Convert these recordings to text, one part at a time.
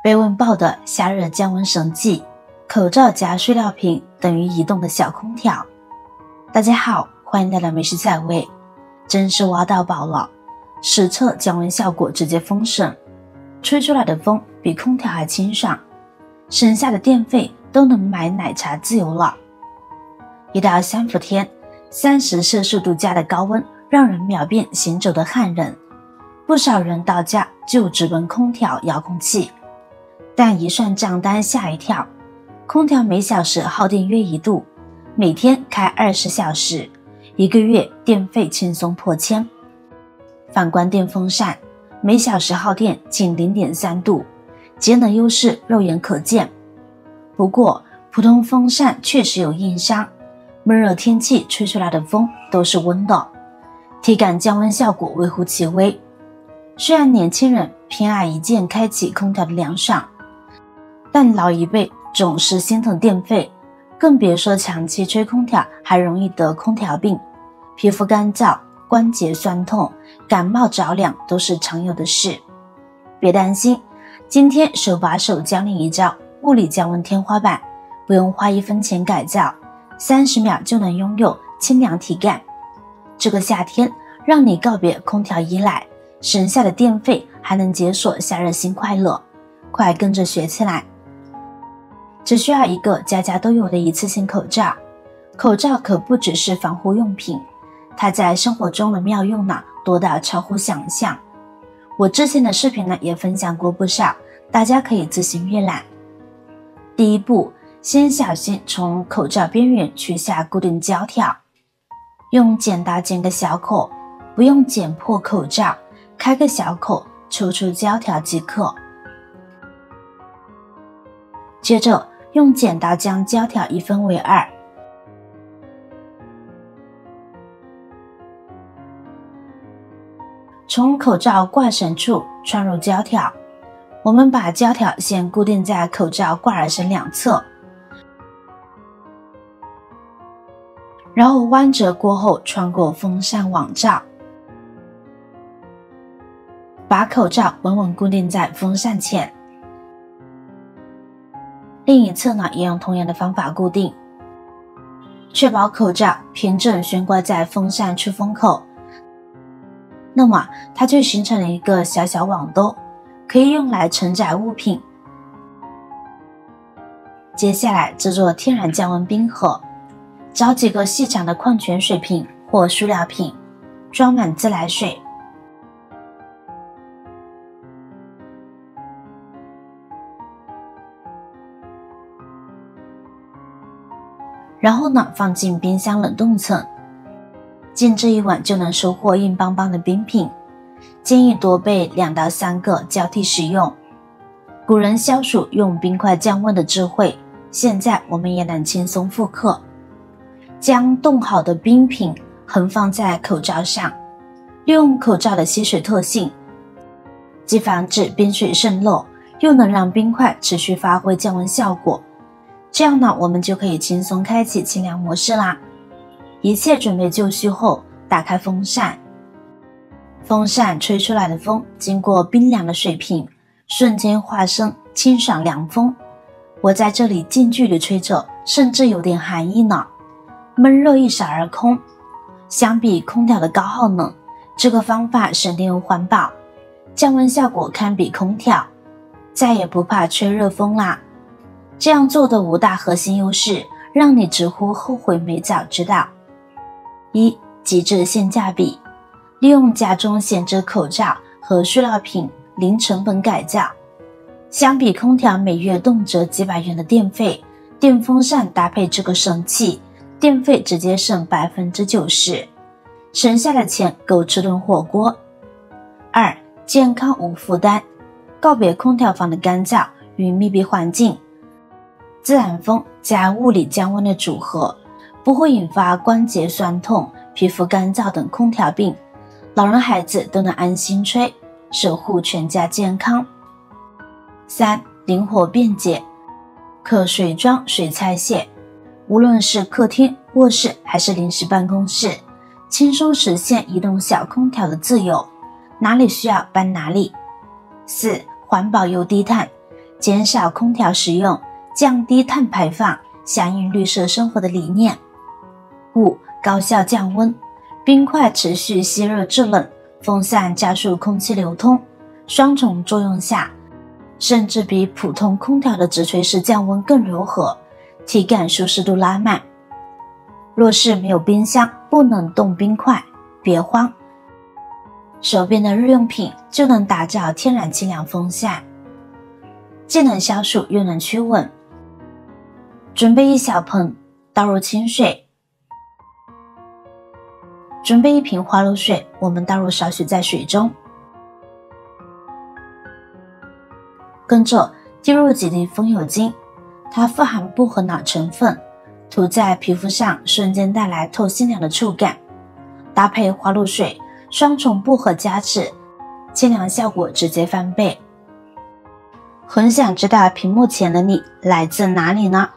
被问爆的夏日降温神器，口罩加塑料瓶等于移动的小空调。大家好，欢迎来到美食菜味。真是挖到宝了，实测降温效果直接丰盛，吹出来的风比空调还清爽，省下的电费都能买奶茶自由了。一到三伏天，30摄氏度加的高温让人秒变行走的汗人，不少人到家就直奔空调遥控器，但一算账单吓一跳，空调每小时耗电约1度，每天开20小时，1个月电费轻松破千。反观电风扇，每小时耗电仅 0.3 度，节能优势肉眼可见。不过普通风扇确实有硬伤，闷热天气吹出来的风都是温的，体感降温效果微乎其微。虽然年轻人偏爱一键开启空调的凉爽，但老一辈总是心疼电费，更别说长期吹空调还容易得空调病，皮肤干燥、关节酸痛、感冒着凉都是常有的事。别担心，今天手把手教你一招物理降温天花板，不用花1分钱改造，30秒就能拥有清凉体感。这个夏天让你告别空调依赖，省下的电费还能解锁夏日新快乐，快跟着学起来。只需要一个家家都有的一次性口罩，口罩可不只是防护用品，它在生活中的妙用呢多到超乎想象。我之前的视频呢也分享过不少，大家可以自行阅览。第一步，先小心从口罩边缘取下固定胶条，用剪刀剪个小口，不用剪破口罩，开个小口抽出胶条即可。接着用剪刀将胶条一分为2，从口罩挂绳处穿入胶条，我们把胶条先固定在口罩挂耳绳两侧，然后弯折过后穿过风扇网罩，把口罩稳稳固定在风扇前。另一侧呢也用同样的方法固定，确保口罩平整悬挂在风扇出风口，那么它就形成了一个小小网兜，可以用来承载物品。接下来制作天然降温冰盒，找几个细长的矿泉水瓶或塑料瓶，装满自来水，然后呢放进冰箱冷冻层，浸这一晚就能收获硬邦邦的冰品，建议多备2到3个交替使用。古人消暑用冰块降温的智慧，现在我们也能轻松复刻。将冻好的冰品横放在口罩上，利用口罩的吸水特性，既防止冰水渗漏，又能让冰块持续发挥降温效果。这样呢，我们就可以轻松开启清凉模式啦。一切准备就绪后，打开风扇，风扇吹出来的风经过冰凉的水瓶，瞬间化身清爽凉风。我在这里近距离吹着，甚至有点寒意呢，闷热一扫而空。相比空调的高耗能，这个方法省电又环保，降温效果堪比空调，再也不怕吹热风啦。这样做的5大核心优势，让你直呼后悔没早知道。1. 极致性价比，利用家中闲置口罩和塑料瓶，零成本改造。相比空调每月动辄几百元的电费，电风扇搭配这个神器，电费直接省 90%， 省下的钱够吃顿火锅。2. 健康无负担，告别空调房的干燥与密闭环境，自然风加物理降温的组合，不会引发关节酸痛、皮肤干燥等空调病，老人孩子都能安心吹，守护全家健康。3. 灵活便捷，可水装水拆卸，无论是客厅、卧室还是临时办公室，轻松实现移动小空调的自由，哪里需要搬哪里。4. 环保又低碳，减少空调使用，降低碳排放，响应绿色生活的理念。5. 高效降温，冰块持续吸热制冷，风扇加速空气流通，双重作用下，甚至比普通空调的直吹式降温更柔和，体感舒适度拉满。若是没有冰箱，不能冻冰块，别慌，手边的日用品就能打造天然清凉风扇，既能消暑又能驱蚊。准备一小盆，倒入清水，准备一瓶花露水，我们倒入少许在水中，跟着滴入几滴风油精，它富含薄荷脑成分，涂在皮肤上瞬间带来透心凉的触感，搭配花露水，双重薄荷加持，清凉效果直接翻倍。很想知道屏幕前的你来自哪里呢？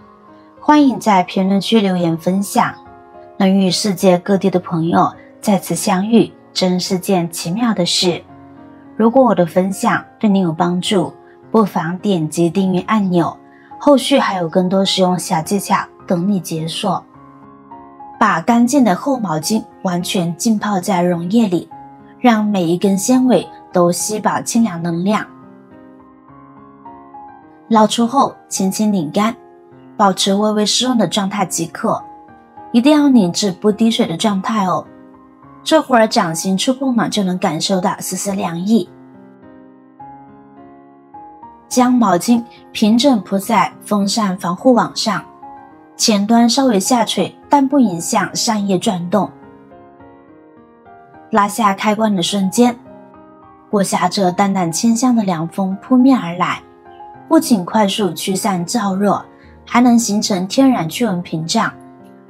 欢迎在评论区留言分享，能与世界各地的朋友再次相遇，真是件奇妙的事。如果我的分享对你有帮助，不妨点击订阅按钮，后续还有更多实用小技巧等你解锁。把干净的厚毛巾完全浸泡在溶液里，让每一根纤维都吸饱清凉能量。捞出后轻轻拧干，保持微微湿润的状态即可，一定要拧至不滴水的状态哦。这会儿掌心触碰呢，就能感受到丝丝凉意。将毛巾平整铺在风扇防护网上，前端稍微下垂，但不影响扇叶转动。拉下开关的瞬间，裹挟着淡淡清香的凉风扑面而来，不仅快速驱散燥热，还能形成天然驱蚊屏障，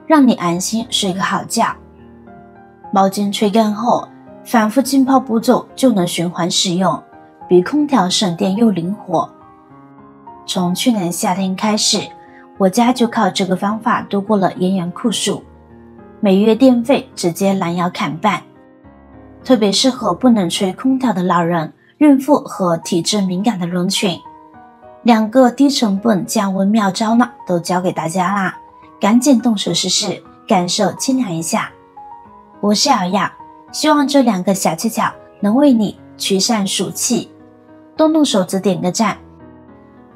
让你安心睡个好觉。毛巾吹干后，反复浸泡步骤就能循环使用，比空调省电又灵活。从去年夏天开始，我家就靠这个方法度过了炎炎酷暑，每月电费直接拦腰砍半，特别适合不能吹空调的老人、孕妇和体质敏感的人群。2个低成本降温妙招呢，都教给大家啦，赶紧动手试试，感受清凉一下。我是瑶瑶，希望这2个小技巧能为你驱散暑气，动手指点个赞，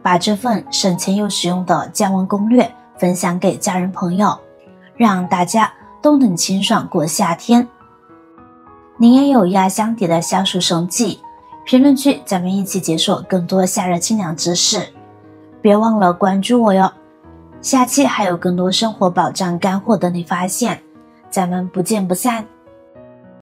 把这份省钱又实用的降温攻略分享给家人朋友，让大家都能清爽过夏天。您也有压箱底的消暑神技，评论区咱们一起解锁更多夏日清凉知识，别忘了关注我哟。下期还有更多生活保障干货等你发现，咱们不见不散。